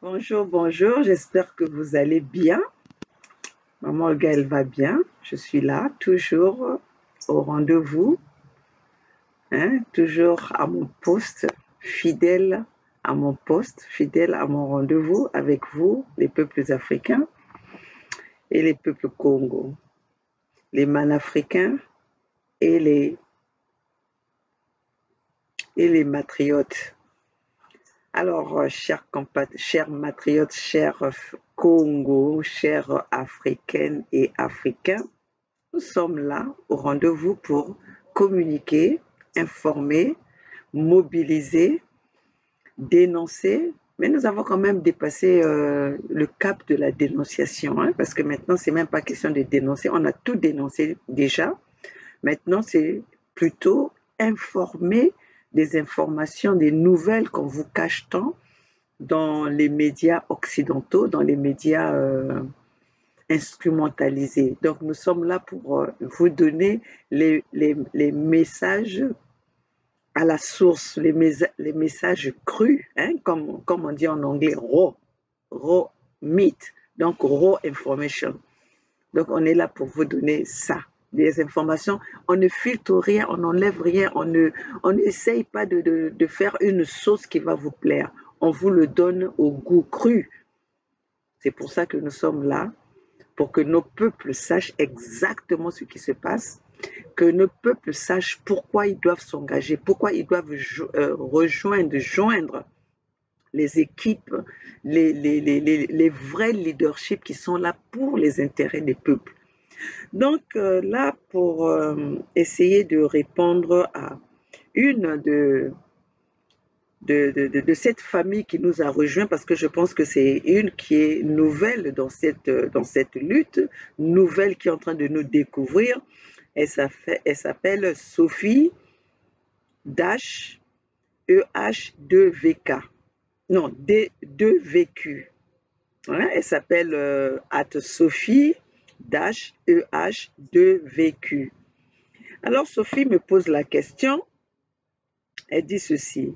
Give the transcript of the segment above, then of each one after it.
Bonjour, bonjour, j'espère que vous allez bien. Maman Olga, elle va bien. Je suis là, toujours au rendez-vous, hein, toujours à mon poste, fidèle à mon poste, fidèle à mon rendez-vous avec vous, les peuples africains et les peuples Congo, les manafricains et les matriotes. Alors, chers matriotes, chers Congo, chers africaines et africains, nous sommes là au rendez-vous pour communiquer, informer, mobiliser, dénoncer, mais nous avons quand même dépassé le cap de la dénonciation, hein, parce que maintenant, c'est même pas question de dénoncer, on a tout dénoncé déjà. Maintenant, c'est plutôt informer des informations, des nouvelles qu'on vous cache tant dans les médias occidentaux, dans les médias instrumentalisés. Donc nous sommes là pour vous donner les messages à la source, les messages crus, hein, comme on dit en anglais, raw meat, donc raw information. Donc on est là pour vous donner ça, des informations. On ne filtre rien, on n'enlève rien, on n'essaye pas de faire une sauce qui va vous plaire. On vous le donne au goût cru. C'est pour ça que nous sommes là, pour que nos peuples sachent exactement ce qui se passe, que nos peuples sachent pourquoi ils doivent s'engager, pourquoi ils doivent joindre les équipes, les vrais leaderships qui sont là pour les intérêts des peuples. Donc là, pour essayer de répondre à une de cette famille qui nous a rejoints, parce que je pense que c'est une qui est nouvelle dans cette lutte, nouvelle qui est en train de nous découvrir. Elle s'appelle Sophie Dash EH2VK. Non, D2VQ. Voilà, elle s'appelle Sophie Dash EH2VQ. Alors Sophie me pose la question, elle dit ceci.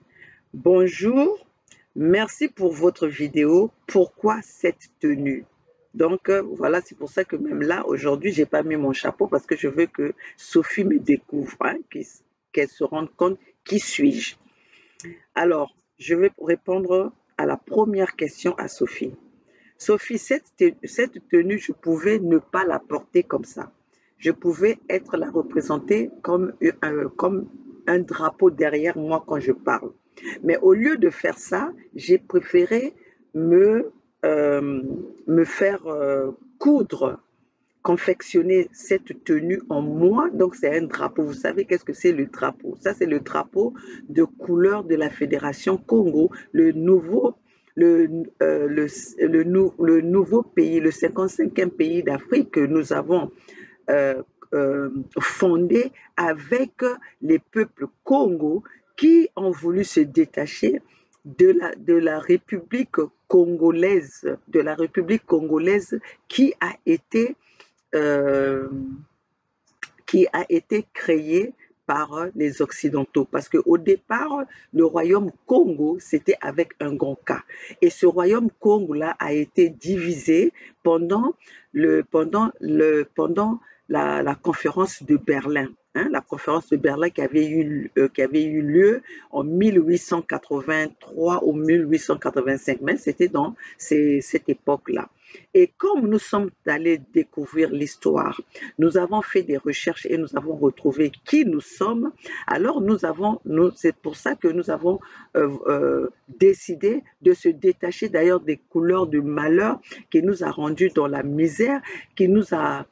Bonjour, merci pour votre vidéo. Pourquoi cette tenue? Donc voilà, c'est pour ça que même là, aujourd'hui, j'ai pas mis mon chapeau parce que je veux que Sophie me découvre, hein, qu'elle se rende compte qui suis-je. Alors, je vais répondre à la première question à Sophie. Sophie, cette tenue, je pouvais ne pas la porter comme ça. Je pouvais la représenter comme un drapeau derrière moi quand je parle. Mais au lieu de faire ça, j'ai préféré me, me faire coudre, confectionner cette tenue en moi. Donc, c'est un drapeau. Vous savez qu'est-ce que c'est le drapeau? Ça, c'est le drapeau de couleur de la Fédération Congo, le, le nouveau pays, le 55e pays d'Afrique que nous avons euh, fondé avec les peuples Congo qui ont voulu se détacher de la République congolaise euh, qui a été créée par les Occidentaux. Parce qu'au départ, le royaume Congo, c'était avec un grand K. Et ce royaume Congo-là a été divisé pendant, la conférence de Berlin. Hein, la conférence de Berlin qui avait eu lieu en 1883 ou 1885, mais c'était dans cette époque-là. Et comme nous sommes allés découvrir l'histoire, nous avons fait des recherches et nous avons retrouvé qui nous sommes, alors c'est pour ça que nous avons décidé de se détacher d'ailleurs des couleurs du malheur qui nous a rendus dans la misère, qui nous a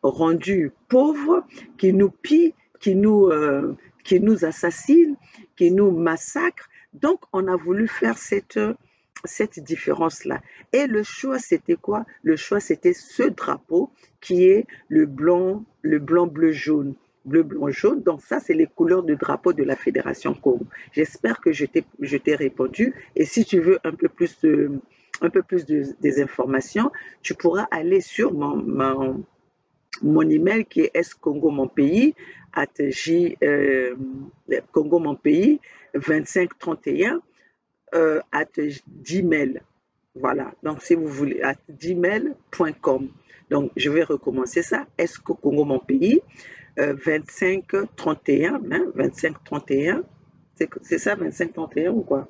rendus pauvres, qui nous pillent, qui nous assassinent, qui nous massacrent. Donc, on a voulu faire cette différence-là. Et le choix, c'était quoi? Le choix, c'était ce drapeau qui est le blanc, bleu, jaune. Bleu, blanc, jaune. Donc ça, c'est les couleurs du drapeau de la Fédération Congo. J'espère que je t'ai répondu. Et si tu veux des informations, tu pourras aller sur mon email qui est scongo mon pays @j congo mon pays 2531 at Gmail. Voilà, donc si vous voulez, at gmail.com. Donc, je vais recommencer ça. Esco Congo, mon pays, 2531, hein, 2531. C'est ça, 2531 ou quoi?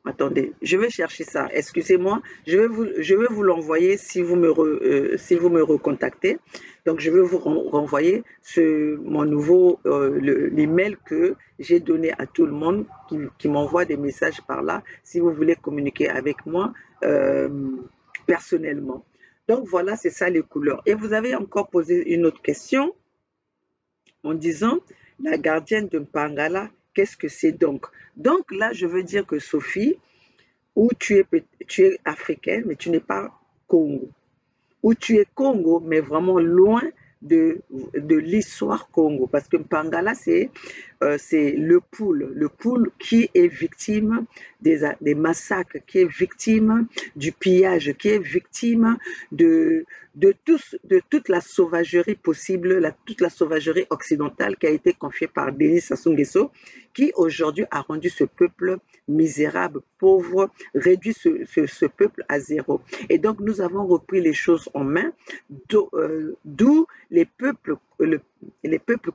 Attendez, je vais chercher ça. Excusez-moi, je vais vous l'envoyer si vous me recontactez. Donc, je vais vous renvoyer mon nouveau l'email que j'ai donné à tout le monde qui m'envoie des messages par là, si vous voulez communiquer avec moi euh, personnellement. Donc, voilà, c'est ça les couleurs. Et vous avez encore posé une autre question en disant la gardienne de Mpangala, qu'est-ce que c'est donc? Donc là, je veux dire que Sophie, où tu es africaine, mais tu n'es pas Congo. Où tu es Congo, mais vraiment loin de l'histoire Congo. Parce que Mpangala, c'est le poule qui est victime des massacres, qui est victime du pillage, qui est victime de toute la sauvagerie possible, toute la sauvagerie occidentale qui a été confiée par Denis Sassou Nguesso, qui aujourd'hui a rendu ce peuple misérable, pauvre, réduit ce peuple à zéro. Et donc nous avons repris les choses en main, d'où les peuples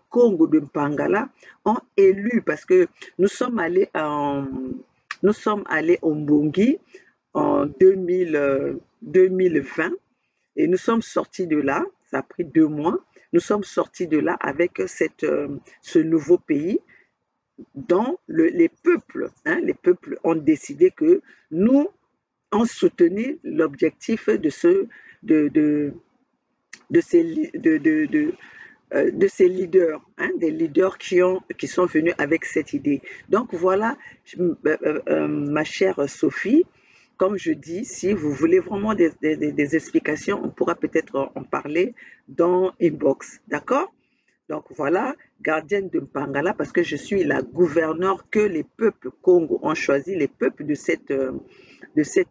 Congo de Mpangala ont élu, parce que nous sommes allés au Mbongi en 2020 et nous sommes sortis de là, ça a pris 2 mois, nous sommes sortis de là avec ce nouveau pays dont les peuples ont décidé que nous, on soutenait l'objectif de ces leaders, des leaders qui sont venus avec cette idée. Donc voilà, ma chère Sophie, comme je dis, si vous voulez vraiment des explications, on pourra peut-être en parler dans Inbox, d'accord? Donc voilà, gardienne de Mpangala, parce que je suis la gouverneure que les peuples Congo ont choisi, les peuples de cet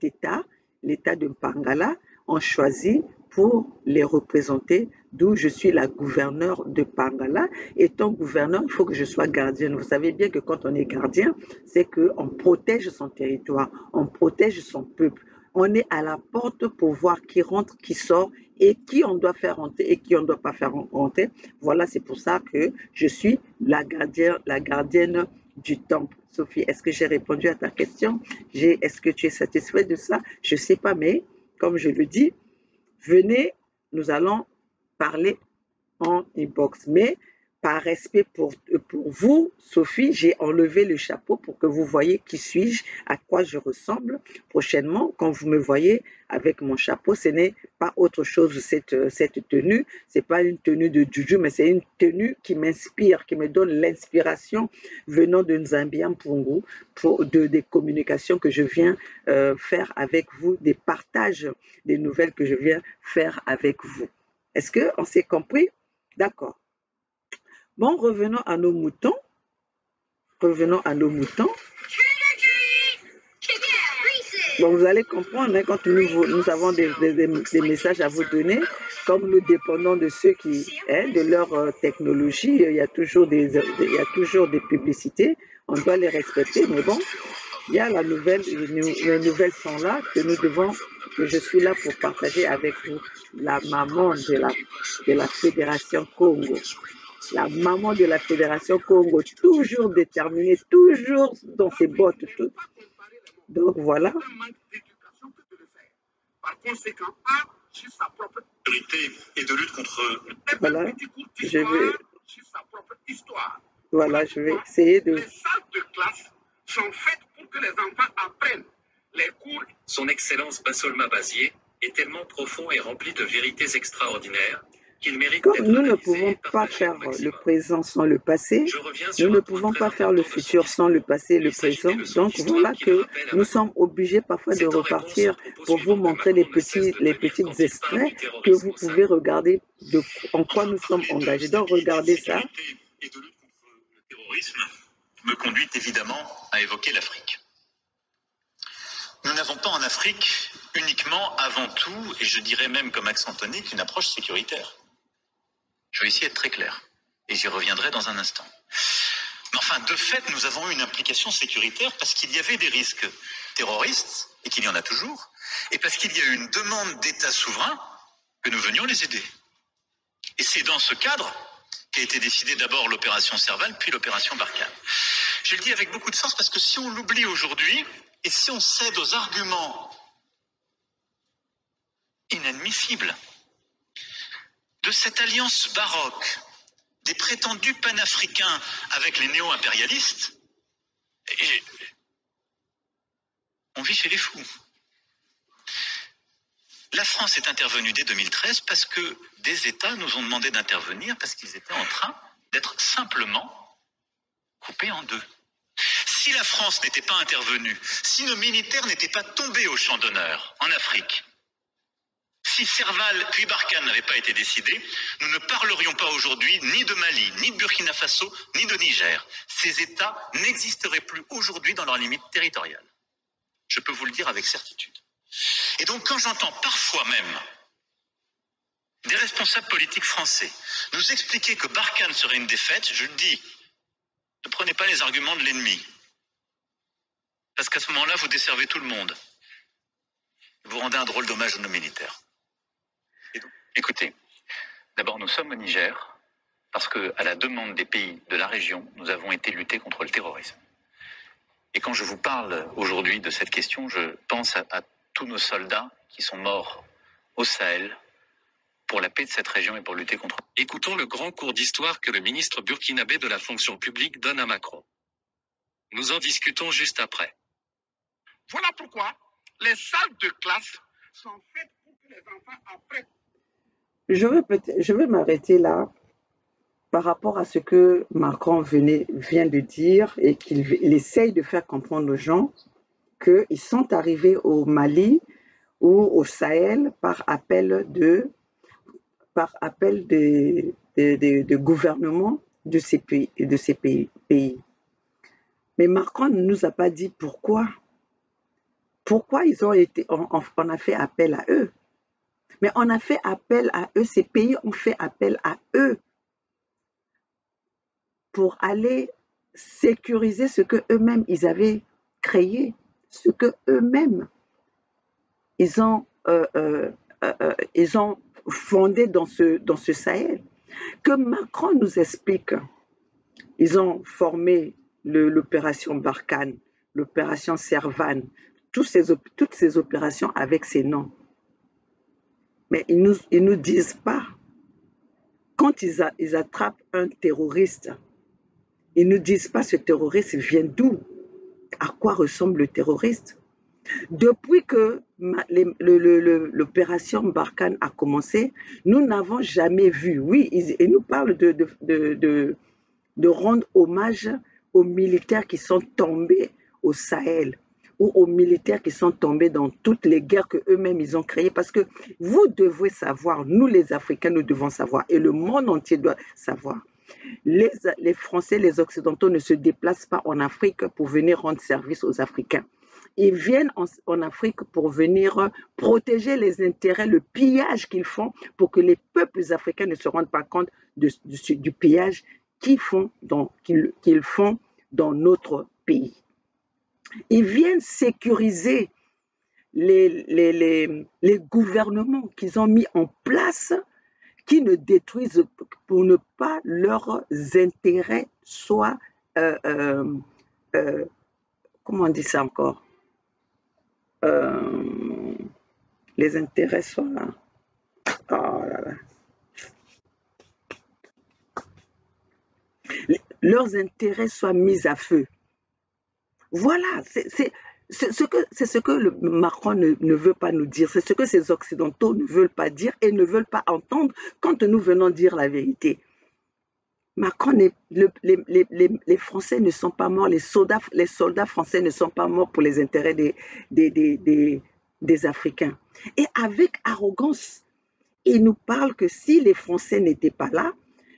État, l'État de Mpangala, ont choisi pour les représenter, d'où je suis la gouverneure de Mpangala. Étant gouverneur, il faut que je sois gardienne. Vous savez bien que quand on est gardien, c'est qu'on protège son territoire, on protège son peuple. On est à la porte pour voir qui rentre, qui sort et qui on doit faire rentrer et qui on ne doit pas faire rentrer. Voilà, c'est pour ça que je suis la gardienne du temple. Sophie, est-ce que j'ai répondu à ta question? Est-ce que tu es satisfaite de ça? Je ne sais pas, mais comme je le dis, venez, nous allons parler en inbox. Mais par respect pour vous, Sophie, j'ai enlevé le chapeau pour que vous voyez qui suis-je, à quoi je ressemble. Prochainement, quand vous me voyez avec mon chapeau, ce n'est pas autre chose cette tenue. Ce n'est pas une tenue de juju, mais c'est une tenue qui m'inspire, qui me donne l'inspiration venant de Nzambian Mpungu, des communications que je viens faire avec vous, des partages des nouvelles que je viens faire avec vous. Est-ce qu'on s'est compris? D'accord. Bon, revenons à nos moutons. Revenons à nos moutons. Bon, vous allez comprendre, hein, quand nous avons des messages à vous donner, comme nous dépendons de ceux de leur technologie, il y a toujours des publicités, on doit les respecter, mais bon, il y a les nouvelles sont là que je suis là pour partager avec vous, la maman de la Fédération Congo. La maman de la Fédération Congo, toujours déterminée, toujours dans ses bottes. Donc voilà. Par conséquent, sur sa propre vérité et de lutte contre. Voilà, je vais essayer de. Les salles de classe sont faites pour que les enfants apprennent les cours. Son Excellence Bassolma Bazier est tellement profond et rempli de vérités extraordinaires. Comme nous ne pouvons pas faire le présent sans le passé, nous ne pouvons pas faire le futur sans le passé et le présent. Donc voilà que nous sommes obligés parfois de repartir pour vous montrer les petits extraits que vous pouvez regarder en quoi nous sommes engagés. Donc regardez ça. Et de lutte contre le terrorisme me conduit évidemment à évoquer l'Afrique. Nous n'avons pas en Afrique uniquement, avant tout, et je dirais même comme accent tonique, une approche sécuritaire. Je vais essayer d'être très clair, et j'y reviendrai dans un instant. Mais enfin, de fait, nous avons eu une implication sécuritaire parce qu'il y avait des risques terroristes, et qu'il y en a toujours, et parce qu'il y a eu une demande d'État souverain que nous venions les aider. Et c'est dans ce cadre qu'a été décidée d'abord l'opération Serval, puis l'opération Barkhane. Je le dis avec beaucoup de force parce que si on l'oublie aujourd'hui, et si on cède aux arguments inadmissibles de cette alliance baroque, des prétendus panafricains avec les néo-impérialistes, on vit chez les fous. La France est intervenue dès 2013 parce que des États nous ont demandé d'intervenir parce qu'ils étaient en train d'être simplement coupés en deux. Si la France n'était pas intervenue, si nos militaires n'étaient pas tombés au champ d'honneur en Afrique, si Serval puis Barkhane n'avaient pas été décidés, nous ne parlerions pas aujourd'hui ni de Mali, ni de Burkina Faso, ni de Niger. Ces États n'existeraient plus aujourd'hui dans leurs limites territoriales. Je peux vous le dire avec certitude. Et donc quand j'entends parfois même des responsables politiques français nous expliquer que Barkhane serait une défaite, je le dis, ne prenez pas les arguments de l'ennemi. Parce qu'à ce moment-là, vous desservez tout le monde. Vous rendez un drôle d'hommage à nos militaires. Donc, écoutez, d'abord nous sommes au Niger parce qu'à la demande des pays de la région, nous avons été lutter contre le terrorisme. Et quand je vous parle aujourd'hui de cette question, je pense à tous nos soldats qui sont morts au Sahel pour la paix de cette région et pour lutter contre... Écoutons le grand cours d'histoire que le ministre burkinabé de la fonction publique donne à Macron. Nous en discutons juste après. Voilà pourquoi les salles de classe sont faites pour que les enfants apprennent. Je vais m'arrêter là par rapport à ce que Macron vient de dire et qu'il essaye de faire comprendre aux gens qu'ils sont arrivés au Mali ou au Sahel par appel de gouvernements de ces pays. Mais Macron ne nous a pas dit pourquoi. Pourquoi on a fait appel à eux. Mais on a fait appel à eux, ces pays ont fait appel à eux pour aller sécuriser ce que eux-mêmes ils avaient créé, ce que eux-mêmes ils ont fondé dans ce Sahel. Que Macron nous explique. Ils ont formé l'opération Barkhane, l'opération Serval, toutes ces opérations avec ces noms. Mais ils nous disent pas. Quand ils attrapent un terroriste, ils ne nous disent pas ce terroriste vient d'où, à quoi ressemble le terroriste. Depuis que l'opération Barkhane a commencé, nous n'avons jamais vu. Oui, ils nous parlent de rendre hommage aux militaires qui sont tombés au Sahel ou aux militaires qui sont tombés dans toutes les guerres qu'eux-mêmes ils ont créées. Parce que vous devez savoir, nous les Africains, nous devons savoir, et le monde entier doit savoir. Les Français, les Occidentaux ne se déplacent pas en Afrique pour venir rendre service aux Africains. Ils viennent en Afrique pour venir protéger les intérêts, le pillage qu'ils font pour que les peuples africains ne se rendent pas compte du pillage qu'ils font dans notre pays. Ils viennent sécuriser les gouvernements qu'ils ont mis en place, qui ne détruisent pour ne pas leurs intérêts soient, comment on dit ça encore, les intérêts soient, oh là là, leurs intérêts soient mis à feu. Voilà, c'est ce que Macron ne veut pas nous dire, c'est ce que ces Occidentaux ne veulent pas dire et ne veulent pas entendre quand nous venons dire la vérité. Macron, les Français ne sont pas morts, les soldats français ne sont pas morts pour les intérêts des Africains. Et avec arrogance, il nous parle que si les Français n'étaient pas là,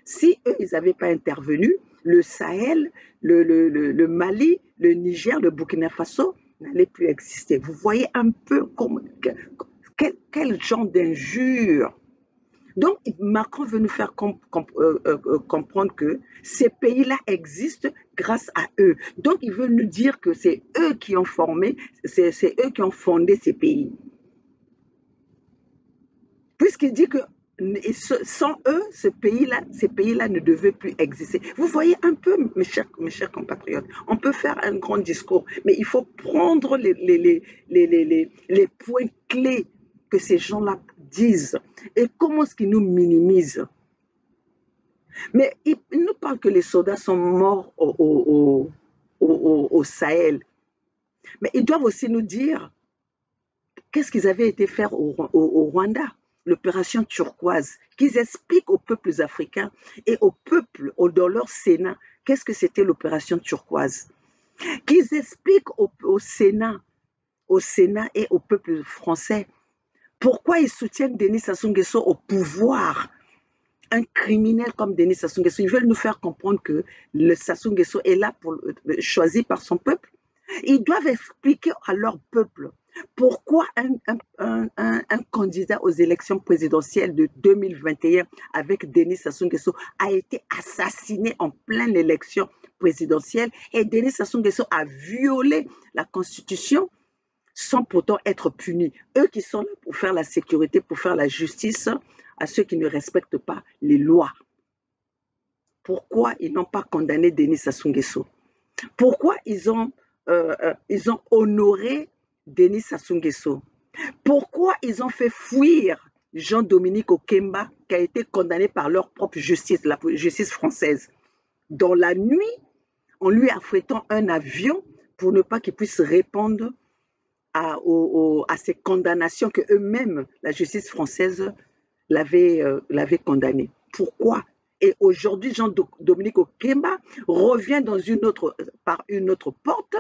si eux, ils n'avaient pas intervenu, le Sahel, le Mali, le Niger, le Burkina Faso n'allait plus exister. Vous voyez un peu quel genre d'injure. Donc, Macron veut nous faire comprendre que ces pays-là existent grâce à eux. Donc, il veut nous dire que c'est eux qui ont formé, c'est eux qui ont fondé ces pays. Puisqu'il dit que sans eux, ces pays-là ne devaient plus exister. Vous voyez un peu, mes chers compatriotes, on peut faire un grand discours, mais il faut prendre les points clés que ces gens-là disent et comment est-ce qu'ils nous minimisent. Mais ils nous parlent que les soldats sont morts au Sahel. Mais ils doivent aussi nous dire qu'est-ce qu'ils avaient été faire au Rwanda, l'opération turquoise, qu'ils expliquent aux peuples africains et aux peuples dans leur Sénat qu'est-ce que c'était l'opération turquoise. Qu'ils expliquent au Sénat et au peuple français pourquoi ils soutiennent Denis Sassou Nguesso au pouvoir. Un criminel comme Denis Sassou Nguesso, ils veulent nous faire comprendre que le Sassou Nguesso est là choisi par son peuple. Ils doivent expliquer à leur peuple pourquoi un candidat aux élections présidentielles de 2021 avec Denis Sassou Nguesso a été assassiné en pleine élection présidentielle et Denis Sassou Nguesso a violé la Constitution sans pourtant être punis. Eux qui sont là pour faire la sécurité, pour faire la justice à ceux qui ne respectent pas les lois. Pourquoi ils n'ont pas condamné Denis Sassou Nguesso? Pourquoi ils ont honoré Denis Sassou Nguesso? Pourquoi ils ont fait fuir Jean-Dominique Okemba qui a été condamné par leur propre justice, la justice française? Dans la nuit, en lui affrétant un avion pour ne pas qu'il puisse répondre à ces condamnations que eux-mêmes, la justice française, l'avait condamné. Pourquoi? Et aujourd'hui, Jean-Dominique Okemba revient par une autre porte,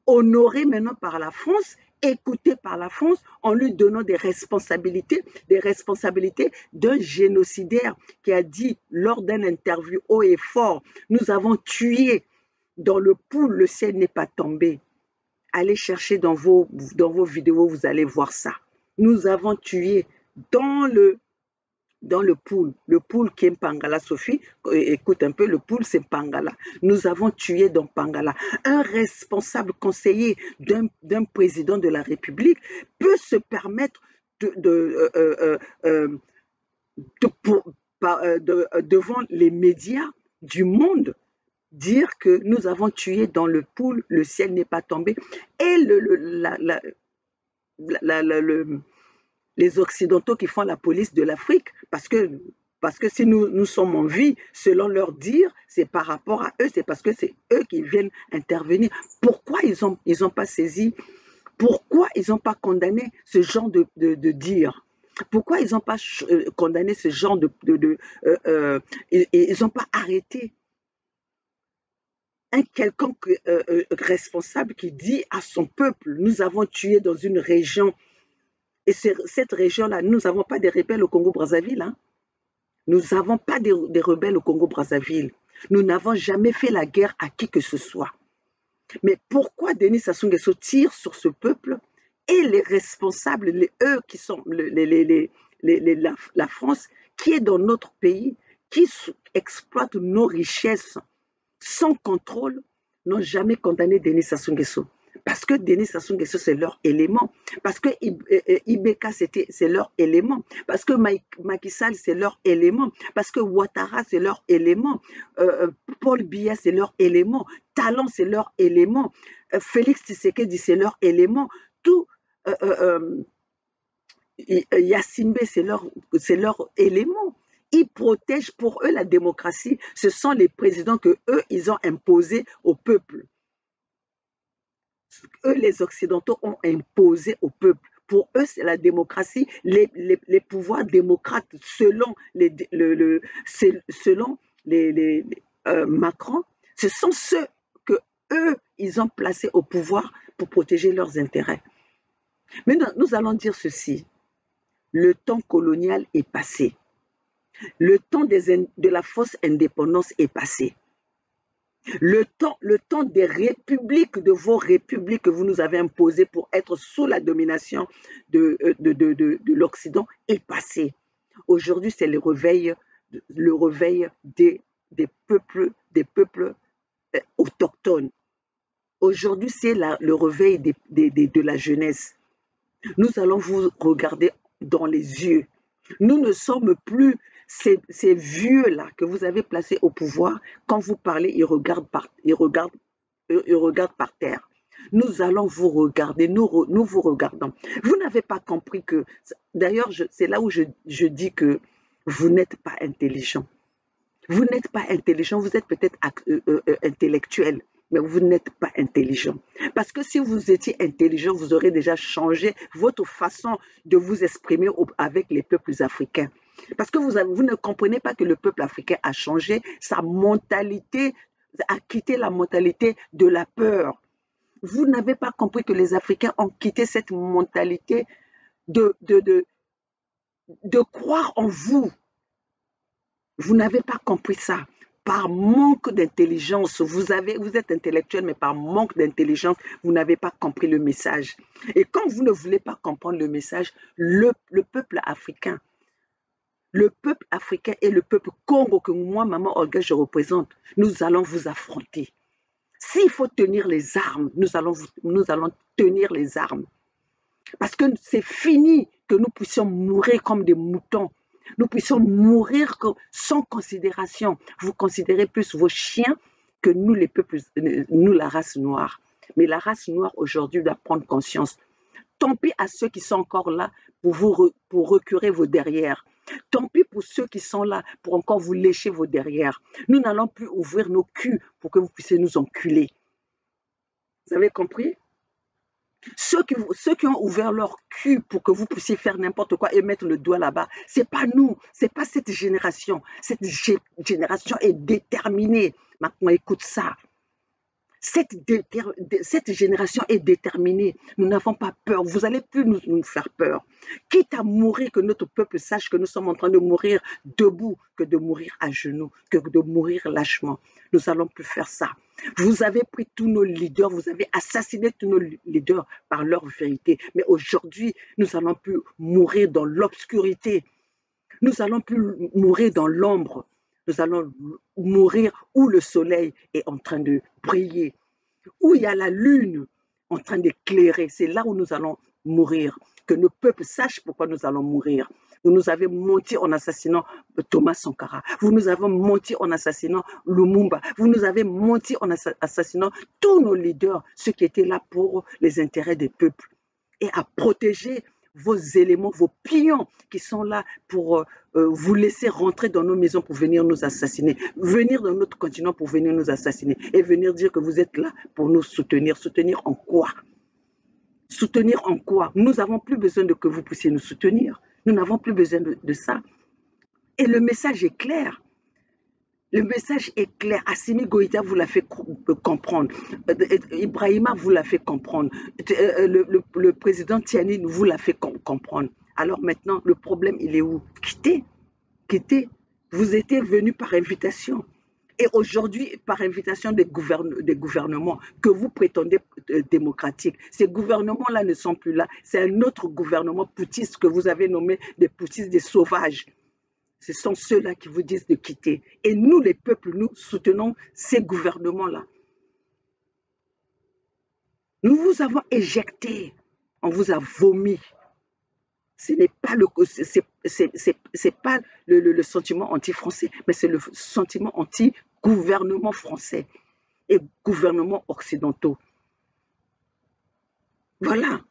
honoré maintenant par la France, écouté par la France, en lui donnant des responsabilités d'un génocidaire qui a dit lors d'une interview haut et fort, nous avons tué dans le pool, le ciel n'est pas tombé. Allez chercher dans vos vidéos, vous allez voir ça. Nous avons tué dans le pool qui est Pangala, Sophie, écoute un peu, le pool c'est Pangala. Nous avons tué dans Pangala. Un responsable conseiller d'un président de la République peut se permettre devant les médias du monde dire que nous avons tué dans le pool, le ciel n'est pas tombé. Et les Occidentaux qui font la police de l'Afrique, parce que si nous sommes en vie, selon leur dire, c'est par rapport à eux, c'est parce que c'est eux qui viennent intervenir. Pourquoi ils ont pas saisi? Pourquoi ils n'ont pas condamné ce genre de dire? Pourquoi ils n'ont pas condamné ce genre ils n'ont pas arrêté un quelconque responsable qui dit à son peuple, nous avons tué dans une région, et cette région-là, nous n'avons pas des rebelles au Congo-Brazzaville. Hein? Nous n'avons pas des rebelles au Congo-Brazzaville. Nous n'avons jamais fait la guerre à qui que ce soit. Mais pourquoi Denis Sassou Nguesso tire sur ce peuple et les responsables, eux qui sont la France, qui est dans notre pays, qui exploite nos richesses sans contrôle, n'ont jamais condamné Denis Sassou Nguesso. Parce que Denis Sassou Nguesso, c'est leur élément. Parce que Ibeka, c'est leur élément. Parce que Macky Sall, c'est leur élément. Parce que Ouattara, c'est leur élément. Paul Biya, c'est leur élément. Talon, c'est leur élément. Félix Tshisekedi, c'est leur élément. Tout Yassimbe, c'est leur élément. Ils protègent pour eux la démocratie. Ce sont les présidents que eux, ils ont imposés au peuple. Eux, les Occidentaux, ont imposé au peuple. Pour eux, c'est la démocratie, les pouvoirs démocrates selon Macron, ce sont ceux que eux, ils ont placés au pouvoir pour protéger leurs intérêts. Mais nous allons dire ceci. Le temps colonial est passé. Le temps de la fausse indépendance est passé. Le temps des républiques, de vos républiques que vous nous avez imposées pour être sous la domination de l'Occident est passé. Aujourd'hui, c'est le réveil des peuples autochtones. Aujourd'hui, c'est le réveil de la jeunesse. Nous allons vous regarder dans les yeux. Nous ne sommes plus ces vieux-là que vous avez placés au pouvoir. Quand vous parlez, ils regardent par terre. Nous allons vous regarder, nous vous regardons. Vous n'avez pas compris que, d'ailleurs, c'est là où je dis que vous n'êtes pas intelligent. Vous n'êtes pas intelligent, vous êtes peut-être intellectuel, mais vous n'êtes pas intelligent. Parce que si vous étiez intelligent, vous aurez déjà changé votre façon de vous exprimer avec les peuples africains. Parce que vous ne comprenez pas que le peuple africain a changé sa mentalité, a quitté la mentalité de la peur. Vous n'avez pas compris que les Africains ont quitté cette mentalité de croire en vous. Vous n'avez pas compris ça. Par manque d'intelligence, vous êtes intellectuel, mais par manque d'intelligence, vous n'avez pas compris le message. Et quand vous ne voulez pas comprendre le message, le peuple africain et le peuple Congo que moi, Maman Olga, je représente, nous allons vous affronter. S'il faut tenir les armes, nous allons tenir les armes. Parce que c'est fini que nous puissions mourir comme des moutons. Nous puissions mourir sans considération. Vous considérez plus vos chiens que nous, les peuples, nous, la race noire. Mais la race noire, aujourd'hui, doit prendre conscience. Tant pis à ceux qui sont encore là pour recurer vos derrières. Tant pis pour ceux qui sont là pour encore vous lécher vos derrières. Nous n'allons plus ouvrir nos culs pour que vous puissiez nous enculer. Vous avez compris? Ceux qui ont ouvert leur cul pour que vous puissiez faire n'importe quoi et mettre le doigt là-bas, c'est pas nous, c'est pas cette génération. Cette génération est déterminée. Maintenant, écoute ça. Cette génération est déterminée. Nous n'avons pas peur. Vous n'allez plus nous faire peur. Quitte à mourir, que notre peuple sache que nous sommes en train de mourir debout, que de mourir à genoux, que de mourir lâchement. Nous n'allons plus faire ça. Vous avez pris tous nos leaders, vous avez assassiné tous nos leaders par leur vérité. Mais aujourd'hui, nous n'allons plus mourir dans l'obscurité. Nous n'allons plus mourir dans l'ombre. Nous allons mourir où le soleil est en train de briller, où il y a la lune en train d'éclairer. C'est là où nous allons mourir. Que nos peuples sachent pourquoi nous allons mourir. Vous nous avez menti en assassinant Thomas Sankara. Vous nous avez menti en assassinant Lumumba. Vous nous avez menti en assassinant tous nos leaders, ceux qui étaient là pour les intérêts des peuples et à protéger vos éléments, vos pions qui sont là pour vous laisser rentrer dans nos maisons pour venir nous assassiner, venir dans notre continent pour venir nous assassiner et venir dire que vous êtes là pour nous soutenir. Soutenir en quoi? Soutenir en quoi? Nous n'avons plus besoin de que vous puissiez nous soutenir. Nous n'avons plus besoin de ça. Et le message est clair. Le message est clair. Assimi Goïta vous l'a fait comprendre. Ibrahima vous l'a fait comprendre. Le président Tiani vous l'a fait comprendre. Alors maintenant, le problème, il est où? Quittez. Quittez. Vous étiez venu par invitation. Et aujourd'hui, par invitation des gouvernements que vous prétendez démocratiques, ces gouvernements-là ne sont plus là. C'est un autre gouvernement poutiste que vous avez nommé des poutistes, des sauvages. Ce sont ceux-là qui vous disent de quitter. Et nous, les peuples, nous soutenons ces gouvernements-là. Nous vous avons éjecté. On vous a vomi. Ce n'est pas le sentiment anti-français, mais c'est le sentiment anti-gouvernement français et gouvernement occidentaux. Voilà.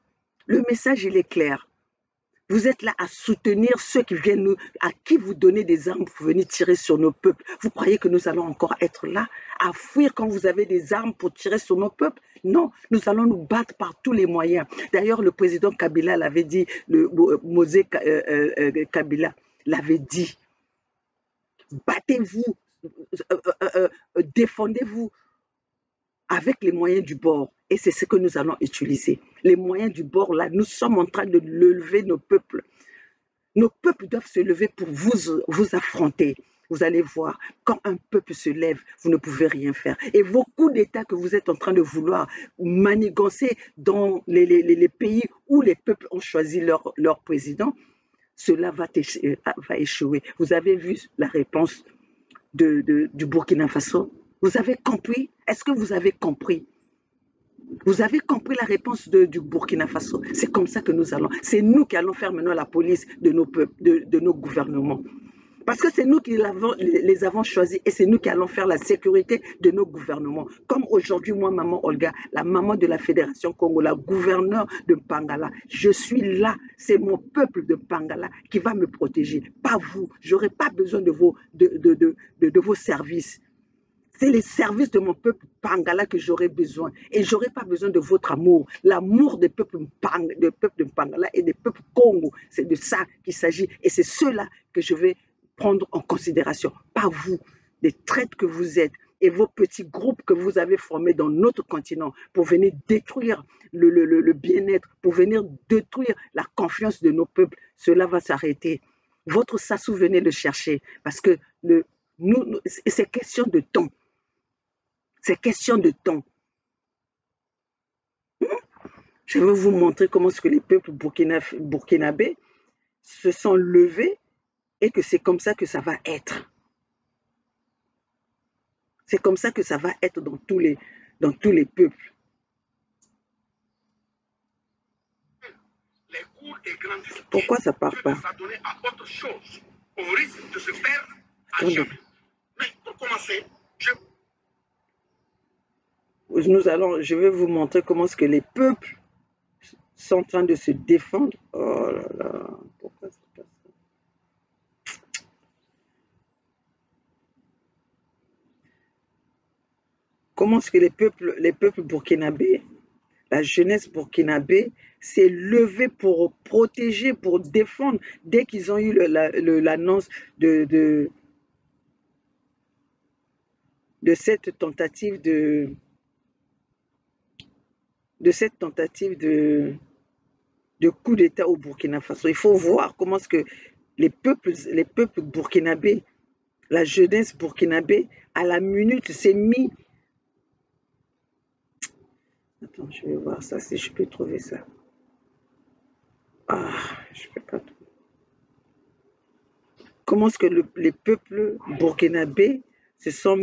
Le message, il est clair. Vous êtes là à soutenir ceux qui viennent à qui vous donnez des armes pour venir tirer sur nos peuples. Vous croyez que nous allons encore être là à fuir quand vous avez des armes pour tirer sur nos peuples? Non, nous allons nous battre par tous les moyens. D'ailleurs, le président Kabila l'avait dit, Mosé Kabila l'avait dit. Battez-vous, défendez-vous avec les moyens du bord. Et c'est ce que nous allons utiliser. Les moyens du bord, là, nous sommes en train de lever nos peuples. Nos peuples doivent se lever pour vous affronter. Vous allez voir, quand un peuple se lève, vous ne pouvez rien faire. Et vos coups d'État que vous êtes en train de vouloir manigancer dans les pays où les peuples ont choisi leur président, cela va échouer. Vous avez vu la réponse du Burkina Faso? Vous avez compris? Est-ce que vous avez compris? Vous avez compris la réponse du Burkina Faso? C'est comme ça que nous allons. C'est nous qui allons faire maintenant la police de nos peuples, de nos gouvernements. Parce que c'est nous qui les avons choisis et c'est nous qui allons faire la sécurité de nos gouvernements. Comme aujourd'hui, moi, maman Olga, la maman de la Fédération Congo, la gouverneure de Pangala, je suis là. C'est mon peuple de Pangala qui va me protéger, pas vous. Je n'aurai pas besoin de vos services. C'est les services de mon peuple Pangala que j'aurai besoin. Et je n'aurai pas besoin de votre amour. L'amour des peuples de Pangala et des peuples Congo. C'est de ça qu'il s'agit. Et c'est cela que je vais prendre en considération. Pas vous, les traîtres que vous êtes et vos petits groupes que vous avez formés dans notre continent pour venir détruire le bien-être, pour venir détruire la confiance de nos peuples. Cela va s'arrêter. Votre Sassou, venez le chercher parce que c'est question de temps. C'est question de temps. Je vais vous montrer comment est-ce que les peuples burkinabés se sont levés et que c'est comme ça que ça va être. C'est comme ça que ça va être dans tous les peuples. Pourquoi ça ne part pas? On risque de se perdre à jamais. Mais pour commencer, je vais vous montrer comment est-ce que les peuples sont en train de se défendre. Oh là là, pourquoi c'est pas ça? Comment est-ce que les peuples burkinabés, la jeunesse burkinabé s'est levée pour protéger, pour défendre, dès qu'ils ont eu l'annonce de cette tentative de coup d'État au Burkina Faso. Il faut voir comment est-ce que les peuples burkinabés, la jeunesse burkinabé, à la minute, s'est mis. Attends, je vais voir ça, si je peux trouver ça. Ah, je ne peux pas trouver. Comment est-ce que les peuples burkinabés se sont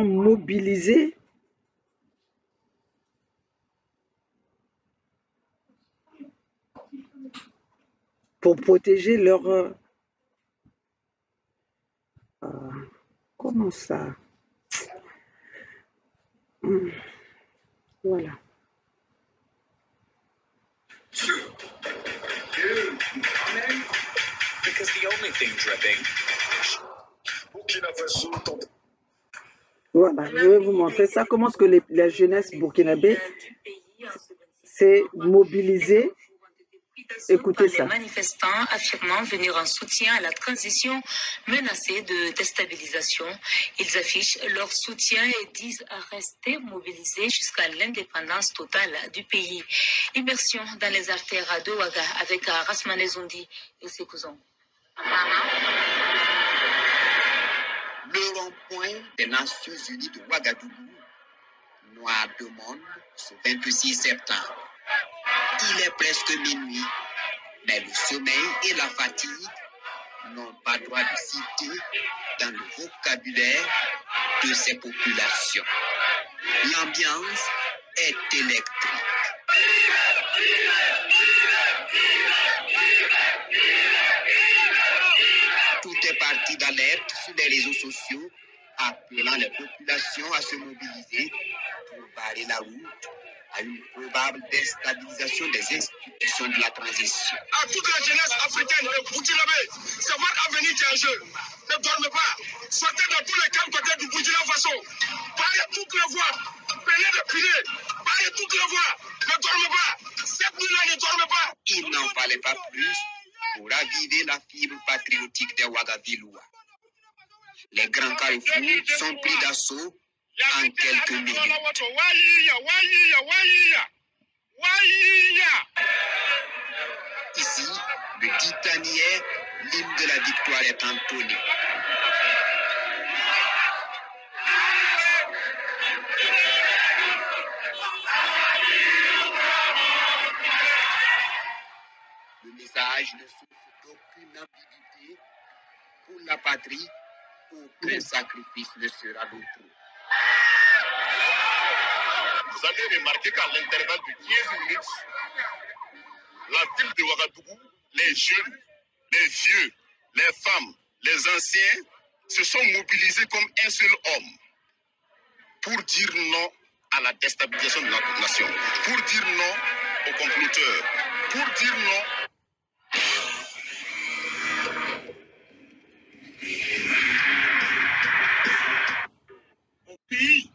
mobilisés pour protéger leur... comment ça? Voilà. Voilà, je vais vous montrer ça. Comment est-ce que la jeunesse burkinabé s'est mobilisée. Écoutez ça. Les manifestants affirmant venir en soutien à la transition menacée de déstabilisation. Ils affichent leur soutien et disent rester mobilisés jusqu'à l'indépendance totale du pays. Immersion dans les artères de Ouaga avec Rasmane Zoundi et ses cousins. Le rond-point des Nations Unies de Ouagadougou, noir de monde, ce 26 septembre. Il est presque minuit, mais le sommeil et la fatigue n'ont pas droit de citer dans le vocabulaire de ces populations. L'ambiance est électrique. Tout est parti d'alerte sur les réseaux sociaux, appelant les populations à se mobiliser pour barrer la route à une probable déstabilisation des institutions de la transition. à toute la jeunesse africaine et burkinabé, c'est votre avenir qui est en jeu. Ne dormez pas. Sortez dans tous les quatre côtés du Burkina Faso. Barrez toutes les voies. Prenez le pied. Barrez toutes les voies. Ne dormez pas. Cette nuit-là, ne dormez pas. Il n'en fallait pas plus pour raviver la fibre patriotique des Ouagavillois. Les grands carrefours sont pris d'assaut en quelques minutes. Ici, le titanier, l'hymne de la victoire est entonné. patrie, aucun sacrifice ne sera de trop. Vous avez remarqué qu'à l'intervalle de 15 minutes, la ville de Ouagadougou, les jeunes, les vieux, les femmes, les anciens se sont mobilisés comme un seul homme pour dire non à la déstabilisation de notre nation, pour dire non aux comploteurs, pour dire non aux pays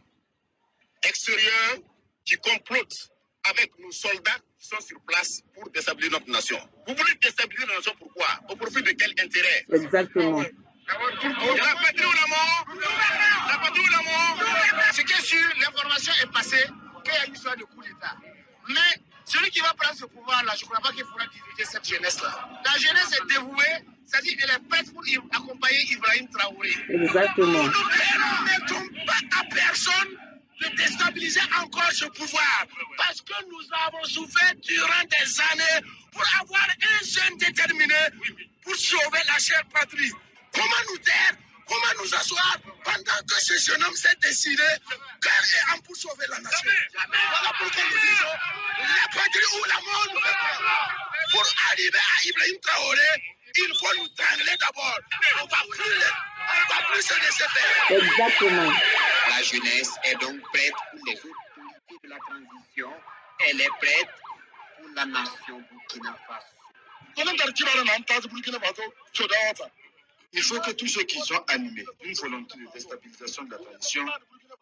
extérieurs qui complotent avec nos soldats qui sont sur place pour déstabiliser notre nation. Vous voulez déstabiliser la nation pourquoi? Au profit de quel intérêt? Exactement. La patrie ou la mort? La patrie ou la mort? Ce qui est sûr, l'information est passée qu'il y a une histoire de coup d'État. Mais celui qui va prendre ce pouvoir-là, je ne crois pas qu'il pourra diriger cette jeunesse-là. La jeunesse est dévouée, c'est-à-dire qu'elle est prête pour accompagner Ibrahim Traoré. Exactement. Nous ne permettons pas à personne de déstabiliser encore ce pouvoir. Parce que nous avons souffert durant des années pour avoir un jeune déterminé pour sauver la chère patrie. Comment nous taire? Comment nous asseoir pendant que ce jeune homme s'est décidé cœur et âme pour sauver la nation? Voilà pourquoi nous disons la patrie ou la mort. Pour arriver à Ibrahim Traoré, il faut nous trangler d'abord. On va plus se laisser faire. Exactement. La jeunesse est donc prête pour les autorités de la transition. Elle est prête pour la nation Burkina Faso. Il faut que tous ceux qui sont animés d'une volonté de déstabilisation de la transition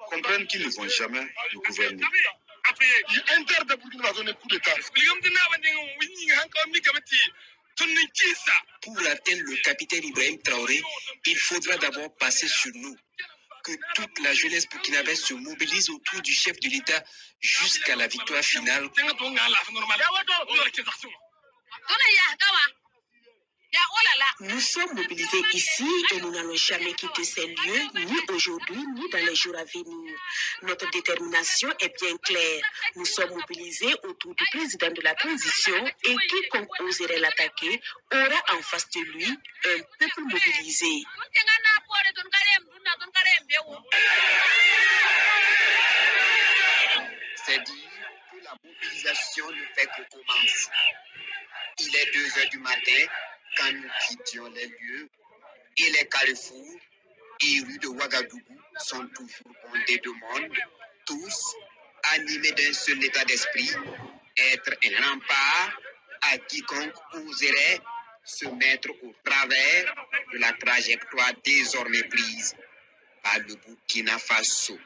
comprennent qu'ils ne vont jamais nous gouverner. Pour atteindre le capitaine Ibrahim Traoré, il faudra d'abord passer sur nous. Que toute la jeunesse burkinabé se mobilise autour du chef de l'État jusqu'à la victoire finale. Nous sommes mobilisés ici et nous n'allons jamais quitter ces lieux, ni aujourd'hui, ni dans les jours à venir. Notre détermination est bien claire. Nous sommes mobilisés autour du président de la transition et quiconque oserait l'attaquer aura en face de lui un peuple mobilisé. C'est dire que la mobilisation ne fait que commencer. Il est 2 heures du matin quand nous quittions les lieux et les carrefours et rues de Ouagadougou sont toujours bondés de monde, tous animés d'un seul état d'esprit, être un rempart à quiconque oserait se mettre au travers de la trajectoire désormais prise par le Burkina Faso.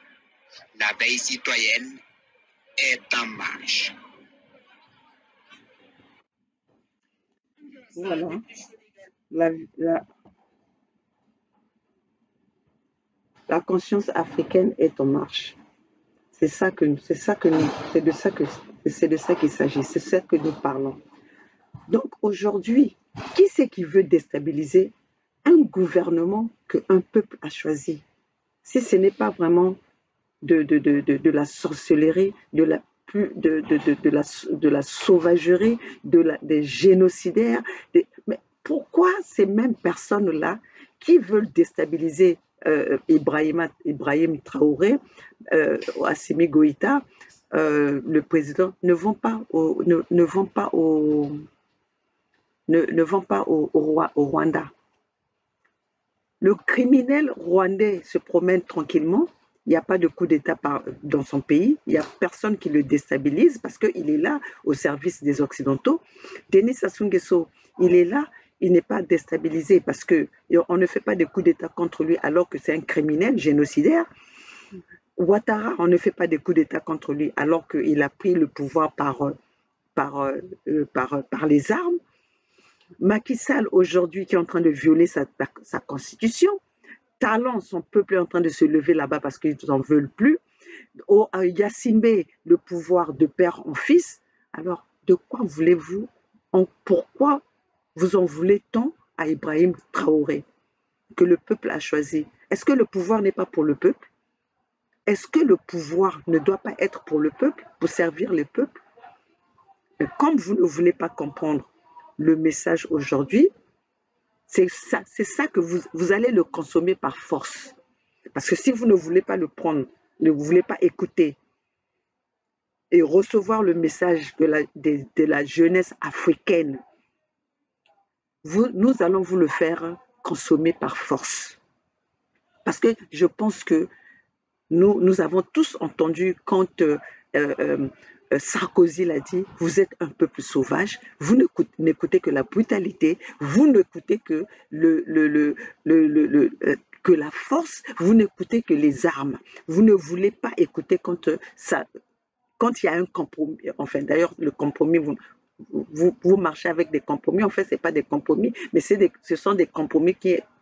La veille citoyenne est en marche. Voilà. La conscience africaine est en marche. C'est de ça qu'il s'agit, c'est ça que nous parlons. Donc aujourd'hui, qui c'est qui veut déstabiliser un gouvernement qu'un peuple a choisi? Si ce n'est pas vraiment de la sorcellerie, de la sauvagerie, des génocidaires. Mais pourquoi ces mêmes personnes-là qui veulent déstabiliser Ibrahim Traoré, Assimi Goïta, le président, ne vont pas au Rwanda? Le criminel rwandais se promène tranquillement. Il n'y a pas de coup d'État dans son pays. Il n'y a personne qui le déstabilise parce qu'il est là au service des Occidentaux. Denis Sassou Nguesso, il est là. Il n'est pas déstabilisé parce qu'on ne fait pas de coup d'État contre lui alors que c'est un criminel génocidaire. Ouattara, on ne fait pas de coup d'État contre lui alors qu'il a pris le pouvoir par les armes. Macky Sall, aujourd'hui, qui est en train de violer sa constitution. Talon, son peuple est en train de se lever là-bas parce qu'ils n'en veulent plus. Yassimbe, le pouvoir de père en fils. Alors, de quoi voulez-vous? Pourquoi vous en voulez tant à Ibrahim Traoré, que le peuple a choisi? Est-ce que le pouvoir n'est pas pour le peuple? Est-ce que le pouvoir ne doit pas être pour le peuple, pour servir le peuple? Mais comme vous ne voulez pas comprendre le message aujourd'hui, C'est ça que vous allez le consommer par force. Parce que si vous ne voulez pas le prendre, ne voulez pas écouter et recevoir le message de la jeunesse africaine, nous allons vous le faire consommer par force. Parce que je pense que nous avons tous entendu quand Sarkozy l'a dit, vous êtes un peuple sauvage, vous n'écoutez que la brutalité, vous n'écoutez que que la force, vous n'écoutez que les armes. Vous ne voulez pas écouter quand il y a un compromis. Enfin, d'ailleurs, le compromis, vous marchez avec des compromis. En fait, ce n'est pas des compromis, mais ce sont des compromis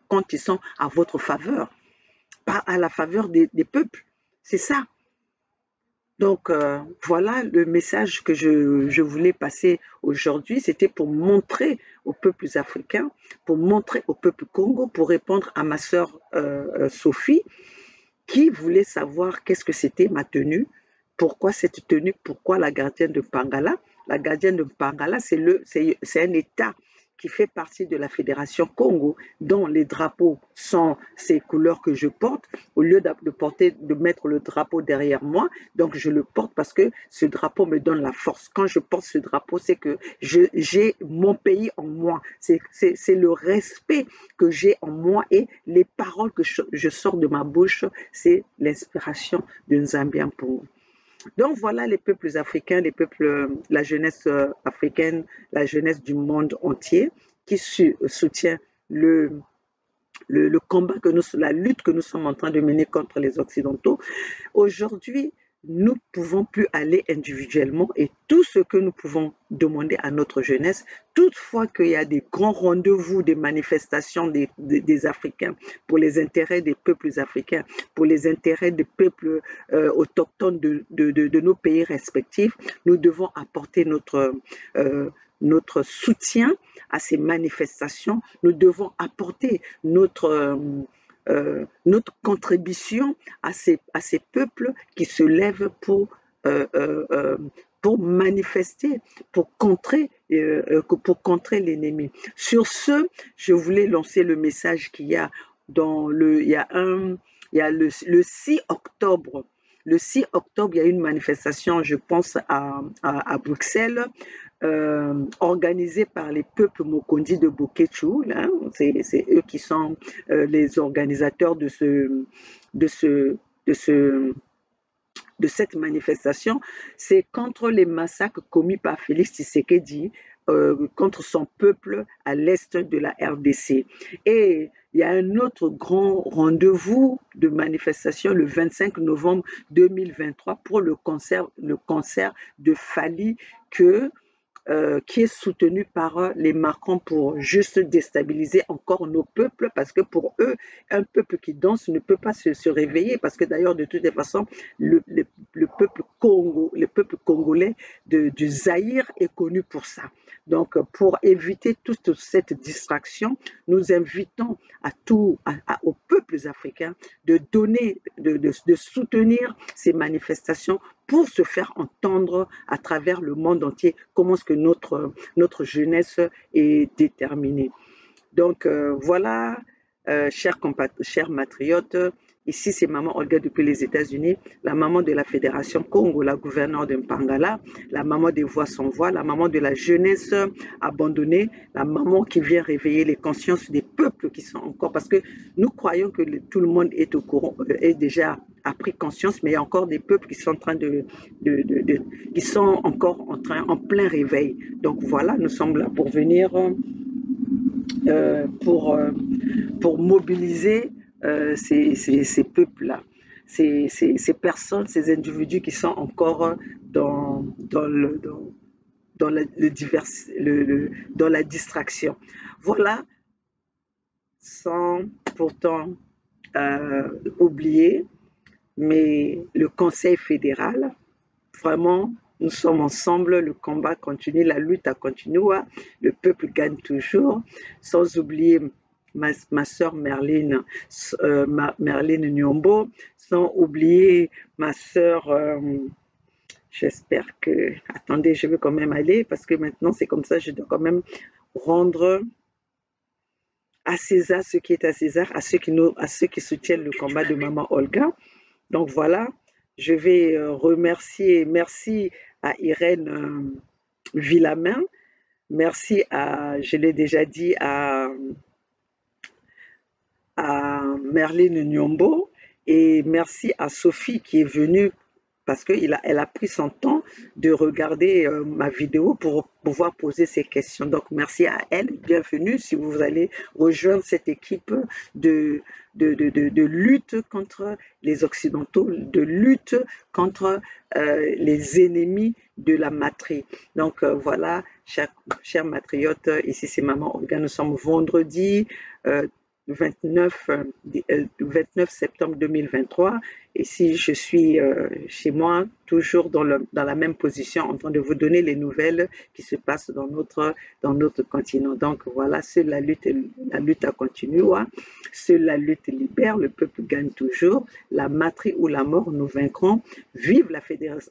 quand ils sont à votre faveur, pas à la faveur des peuples. C'est ça. Donc, voilà le message que je voulais passer aujourd'hui. C'était pour montrer aux peuples africains, pour montrer au peuple Congo, pour répondre à ma sœur Sophie, qui voulait savoir qu'est-ce que c'était ma tenue, cette tenue, pourquoi la gardienne de Mpangala. La gardienne de Mpangala, c'est un État qui fait partie de la Fédération Congo, dont les drapeaux sont ces couleurs que je porte. Au lieu de mettre le drapeau derrière moi, donc je le porte parce que ce drapeau me donne la force. Quand je porte ce drapeau, c'est que j'ai mon pays en moi. C'est le respect que j'ai en moi et les paroles que je sors de ma bouche, c'est l'inspiration de Nzambi Mpungu. Donc voilà les peuples africains, la jeunesse africaine, la jeunesse du monde entier qui soutient le combat la lutte que nous sommes en train de mener contre les Occidentaux. Aujourd'hui, nous ne pouvons plus aller individuellement et tout ce que nous pouvons demander à notre jeunesse, toutefois qu'il y a des grands rendez-vous, des manifestations des Africains pour les intérêts des peuples africains, pour les intérêts des peuples autochtones de nos pays respectifs, nous devons apporter notre soutien à ces manifestations. Nous devons apporter notre contribution à ces peuples qui se lèvent pour manifester, pour contrer l'ennemi. Sur ce, je voulais lancer le message qu'il y a il y a le 6 octobre. Le 6 octobre, il y a une manifestation, je pense, à Bruxelles, organisée par les peuples Mokondi de Boketchou. Hein. C'est eux qui sont les organisateurs de cette manifestation. C'est contre les massacres commis par Félix Tshisekedi contre son peuple à l'est de la RDC. Et il y a un autre grand rendez-vous de manifestation le 25 novembre 2023 pour le concert de Fally qui est soutenu par les Macron pour juste déstabiliser encore nos peuples, parce que pour eux, un peuple qui danse ne peut pas se réveiller, parce que d'ailleurs, de toutes les façons, le peuple congolais du Zaïre est connu pour ça. Donc, pour éviter toute cette distraction, nous invitons aux peuples africains de soutenir ces manifestations pour se faire entendre à travers le monde entier comment est-ce que notre jeunesse est déterminée. Donc voilà, chers matriotes, ici c'est maman Olga depuis les États-Unis, la maman de la Fédération Congo, la gouverneure de Mpangala, la maman des voix sans voix, la maman de la jeunesse abandonnée, la maman qui vient réveiller les consciences des peuples qui sont encore, parce que nous croyons que tout le monde est au courant, déjà a pris conscience, mais il y a encore des peuples qui sont en plein réveil. Donc voilà, nous sommes là pour venir pour mobiliser ces peuples-là, ces personnes, ces individus qui sont encore dans la distraction. Voilà, sans pourtant oublier, mais le Conseil fédéral, vraiment, nous sommes ensemble, le combat continue, la lutte a continué, le peuple gagne toujours, sans oublier ma sœur Merline Nyombo, sans oublier ma sœur, j'espère que, attendez, je veux quand même aller, parce que maintenant c'est comme ça, je dois quand même rendre à César ce qui est à César, à ceux qui soutiennent le combat de Maman Olga. Donc voilà, je vais merci à Irène Villamain, merci je l'ai déjà dit, à Merline Nyombo, et merci à Sophie qui est venue parce qu'elle a pris son temps de regarder ma vidéo pour pouvoir poser ses questions. Donc, merci à elle. Bienvenue si vous allez rejoindre cette équipe de lutte contre les Occidentaux, de lutte contre les ennemis de la matrie. Donc, voilà, chers matriotes, ici c'est Maman Olga. Nous sommes vendredi 29 septembre 2023. Et si je suis chez moi, toujours dans la même position, en train de vous donner les nouvelles qui se passent dans notre continent. Donc voilà, seule la lutte a continué. Seule la lutte libère, le peuple gagne toujours. La matrie ou la mort, nous vaincrons. Vive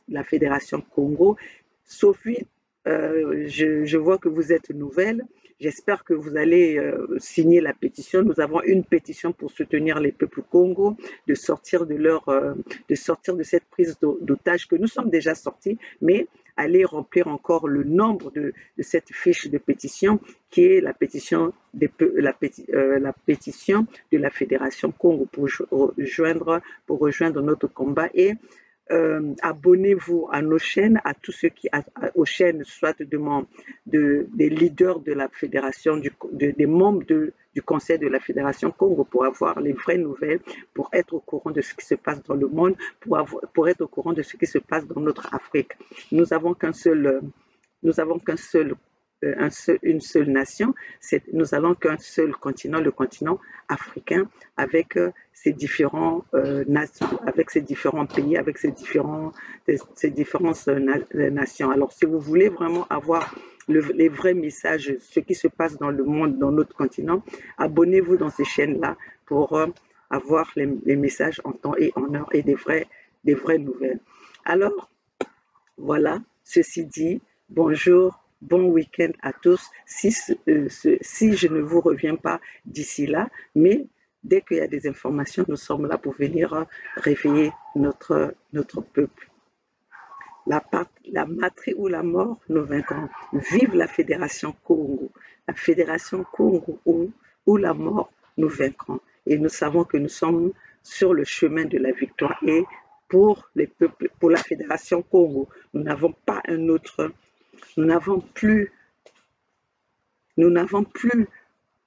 la Fédération Congo. Sophie, je vois que vous êtes nouvelle. J'espère que vous allez signer la pétition. Nous avons une pétition pour soutenir les peuples Congo, de sortir de cette prise d'otage que nous sommes déjà sortis, mais aller remplir encore le nombre de cette fiche de pétition qui est la pétition de la Fédération Congo pour rejoindre notre combat. Et abonnez-vous à nos chaînes, à tous ceux aux chaînes, soit des leaders de la fédération, des membres du conseil de la fédération Congo, pour avoir les vraies nouvelles, pour être au courant de ce qui se passe dans le monde, pour être au courant de ce qui se passe dans notre Afrique. Nous n'avons une seule nation, nous allons qu'un seul continent, le continent africain, avec ses différents avec ses différents pays, avec ses différentes nations. Alors, si vous voulez vraiment avoir les vrais messages, ce qui se passe dans le monde, dans notre continent, abonnez-vous dans ces chaînes-là pour avoir les messages en temps et en heure et des vraies nouvelles. Alors, voilà, ceci dit, bonjour. Bon week-end à tous, si je ne vous reviens pas d'ici là, mais dès qu'il y a des informations, nous sommes là pour venir réveiller notre peuple. La matrie ou la mort, nous vaincrons. Vive la Fédération Congo. La Fédération Congo ou la mort, nous vaincrons. Et nous savons que nous sommes sur le chemin de la victoire. Et pour les peuples, pour la Fédération Congo, nous n'avons pas un autre. Nous n'avons plus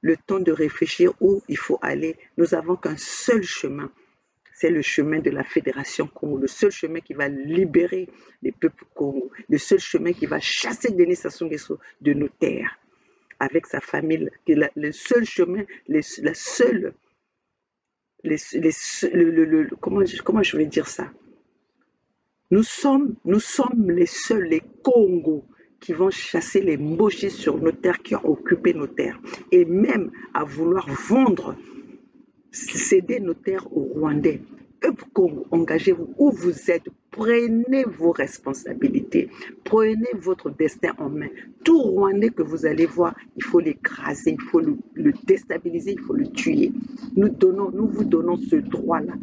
le temps de réfléchir où il faut aller. Nous n'avons qu'un seul chemin. C'est le chemin de la Fédération Congo, le seul chemin qui va libérer les peuples Congo, le seul chemin qui va chasser Denis Sassou Nguesso de nos terres avec sa famille. Le seul chemin, comment je vais dire ça? Nous sommes les seuls, les Congos, qui vont chasser les Mboshis sur nos terres, qui ont occupé nos terres, et même à vouloir céder nos terres aux Rwandais. Peuple Congo, engagez-vous où vous êtes, prenez vos responsabilités, prenez votre destin en main. Tout Rwandais que vous allez voir, il faut l'écraser, il faut le déstabiliser, il faut le tuer. Nous vous donnons ce droit-là.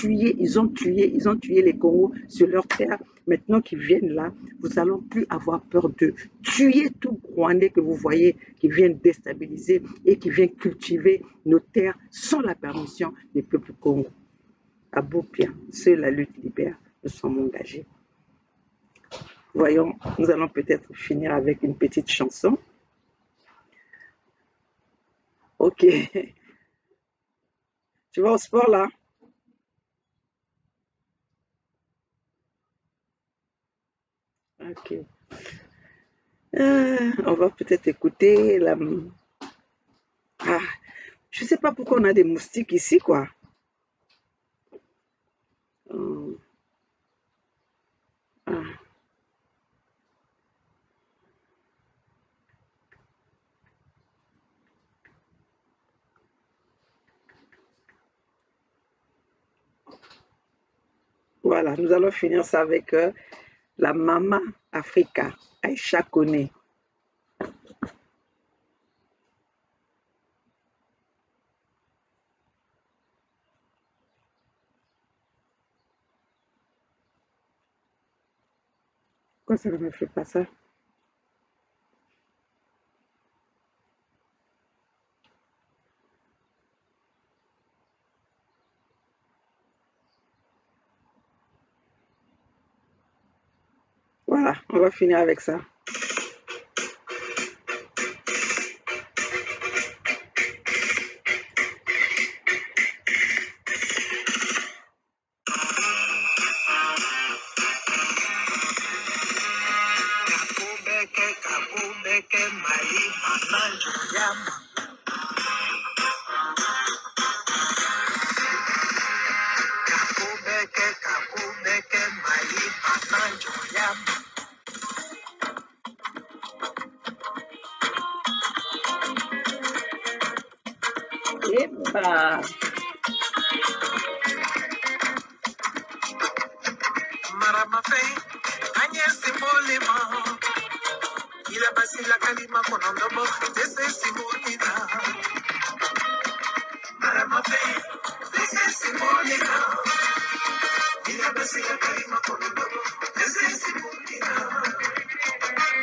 Ils ont tué les Congos sur leur terre. Maintenant qu'ils viennent là, vous n'allez plus avoir peur de tuer tout Rwandais que vous voyez qui vient déstabiliser et qui vient cultiver nos terres sans la permission des peuples congolais. À Boupia, seule la lutte libère, nous sommes engagés. Voyons, nous allons peut-être finir avec une petite chanson. Ok. Tu vas au sport là? Ok. On va peut-être écouter la... Ah, je ne sais pas pourquoi on a des moustiques ici, quoi. Voilà, nous allons finir ça avec la Mama Africa, Aïcha Koné. Pourquoi ça ne me fait pas ça? Voilà, on va finir avec ça. Epa! Maramafe, Agnes Simolima, il a passé la kalima con un dobo, Dese Simolina. Maramafe, Dese Simolina, il a passé la kalima con un dobo, Dese Simolina.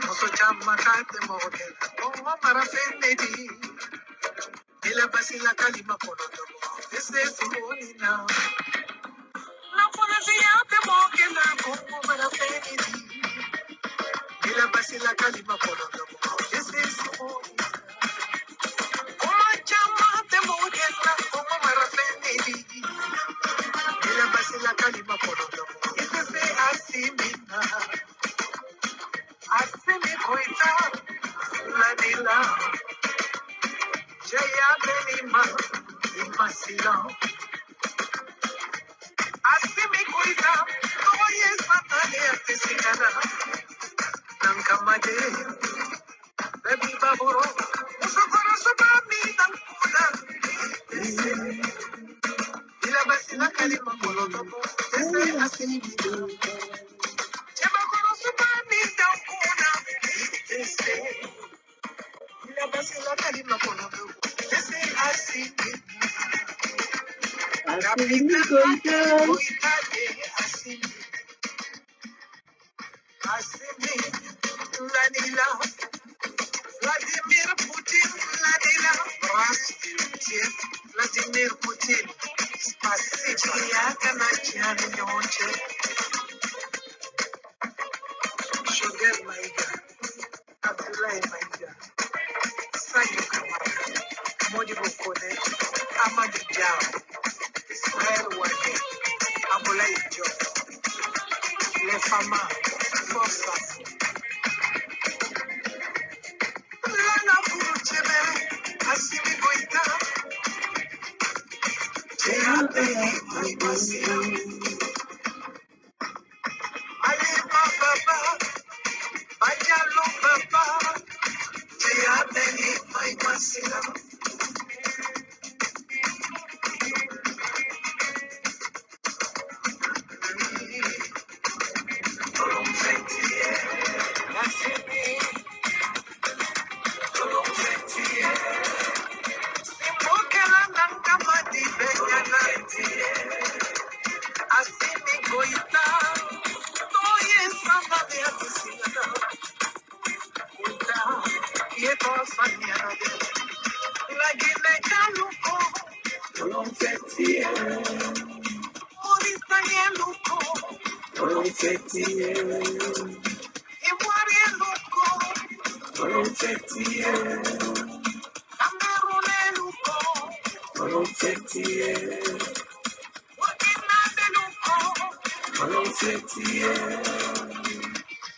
Moso Jamma Kate Morgan, oh Marafe Nedi, il a passé la kalima con un dobo, Dese Simolina. La polizia te Morgan, oh Marafe Nedi. Ila basi la kalima konondo mo. This is Simolina. Oma chama te mogela, oma marafeni. Ila basi la kalima konondo mo. This is Asimina. Asimi koita, la nila. Jaya benima, imasila. Asimi koita, toye satane atesikana. Nankamade. Baby baburo, usokoro sobami tankuna. Ila basi la kalima kolotopo, ese asimina. Chebakoro sobami tankuna. Ese, ila basi la kalima kolotopo, ese asimina. Asimi goita. Goita de asimina. Asimina, lanila. Vladimir Putin, Vladila, Putin, Vladimir Putin, спасибо, я каначан ночи. Sugar Maiga, Abdullah Maiga, Sayo Kamara, Modibo Kone, Amadou Diao, Israël Wade, Aboulaye Diop, les femmes, force. Lana Purucheme, Asimi Goita, Alima Baba, Bajalo Baba, Jayabeni, my Masila. Simokela Nankamadi Benyana, Asimi Goita, Toye Samba de Atisina, Goita, Yeto Sanyana, Lagine Kaluko, Morisa Yeluko, Iwari Luko, Camerone Luko, Wakinade Luko,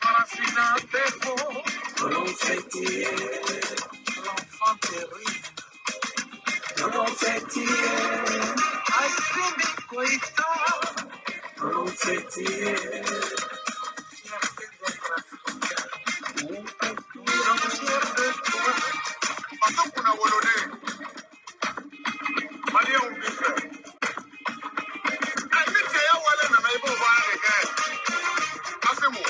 Sarafina Beko, l'enfant terrible. Asimi Koita, fierté d'être africain. Nous sommes fiers de toi. Parce qu'on a volonté, Malien ou Bife. Bife ya wale na naibo wale gaya. Asimo,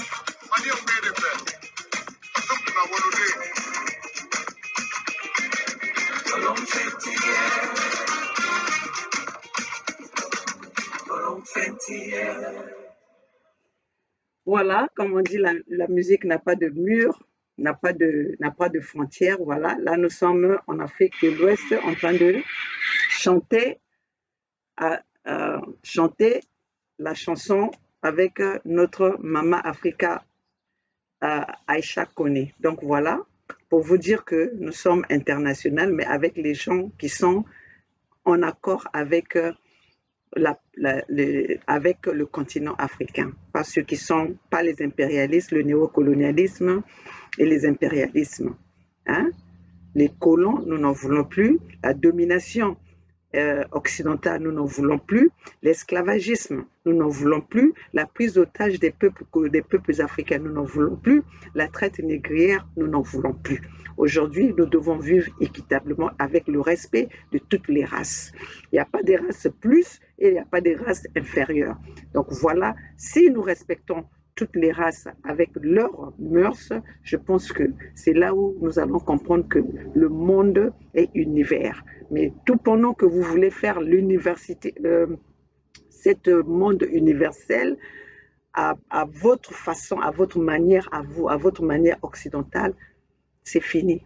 Malien ou Bife. Parce qu'on a volonté. Voilà, comme on dit, la musique n'a pas de mur, n'a pas de frontières. Voilà, là nous sommes en Afrique de l'Ouest en train de chanter, chanter la chanson avec notre Mama Africa Aïcha Kone. Donc voilà, pour vous dire que nous sommes internationaux, mais avec les gens qui sont en accord avec avec le continent africain, pas ceux qui sont, pas les impérialistes, le néocolonialisme et les impérialismes. Hein? Les colons, nous n'en voulons plus. La domination occidentale, nous n'en voulons plus. L'esclavagisme, nous n'en voulons plus. La prise d'otage des peuples africains, nous n'en voulons plus. La traite négrière, nous n'en voulons plus. Aujourd'hui, nous devons vivre équitablement avec le respect de toutes les races. Il n'y a pas des races plus et il n'y a pas des races inférieures. Donc voilà, si nous respectons toutes les races avec leurs mœurs, je pense que c'est là où nous allons comprendre que le monde est univers. Mais tout pendant que vous voulez faire l'université, cet monde universel à votre façon, à votre manière, à vous, à votre manière occidentale, c'est fini.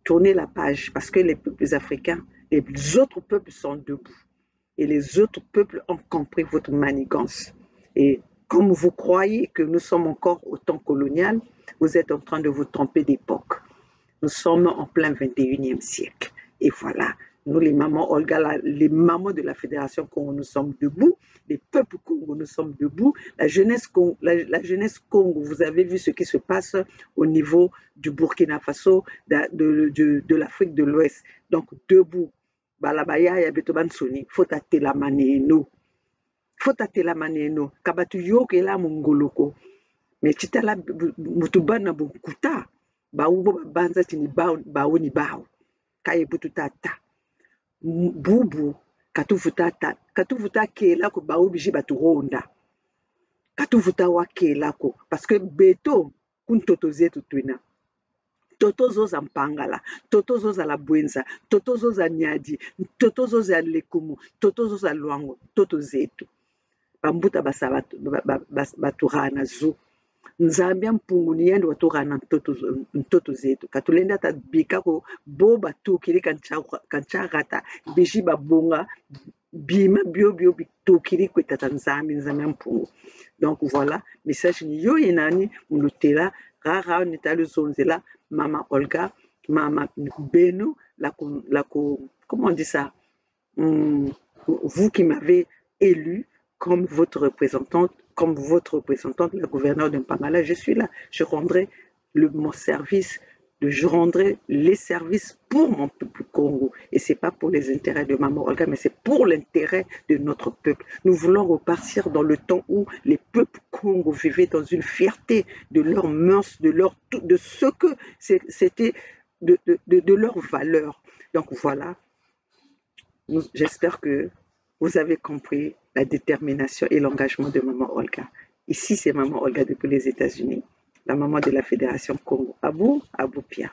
Tournez la page parce que les peuples africains, les autres peuples sont debout. Et les autres peuples ont compris votre manigance. Et comme vous croyez que nous sommes encore au temps colonial, vous êtes en train de vous tromper d'époque. Nous sommes en plein 21e siècle. Et voilà, nous les mamans Olga, les mamans de la Fédération Congo, nous sommes debout. Les peuples Congo, nous sommes debout. La jeunesse Congo, vous avez vu ce qui se passe au niveau du Burkina Faso, de l'Afrique de l'Ouest. Donc, debout. Balabaya ya betoban soni, faut atte la maneno. Faut atte la maneno. Kabatu yoke la mongoloko. Mais titala mutubana bukuta. Baoubo banza tini baoni bao. Kaye bututata. Bubu katuvuta kela ko baobi batu ronda. Katuvuta wa kela ko parce que beto kuntoto zetu twina. Totozoza mpangala, totozoza la bwenza, totozoza nyadi, totozoza lekumu, totozoza luango, toto zetu. Bambuta basa baturana zu. Nzambia mpungu ni yendo waturana mtoto zetu. Katulenda tabika ko bo batu kiri kanchagata, bishi babonga, bima bio bitukiri kwetata nzambia mpungu. Donc voilà, message ni yo inani mulutela rara nitalu zonzela Mama Olga, Mama Beno, comment on dit ça? Vous qui m'avez élu comme votre représentante, la gouverneure de Mpangala, je suis là. Je rendrai mon service, je rendrai les services pour mon peuple Congo. Et ce n'est pas pour les intérêts de Maman Olga, mais c'est pour l'intérêt de notre peuple. Nous voulons repartir dans le temps où les peuples Congo vivaient dans une fierté de leurs mœurs, de ce que c'était, de leurs valeurs. Donc voilà, j'espère que vous avez compris la détermination et l'engagement de Maman Olga. Ici, c'est Maman Olga depuis les États-Unis, la maman de la Fédération Congo. Abou Pia.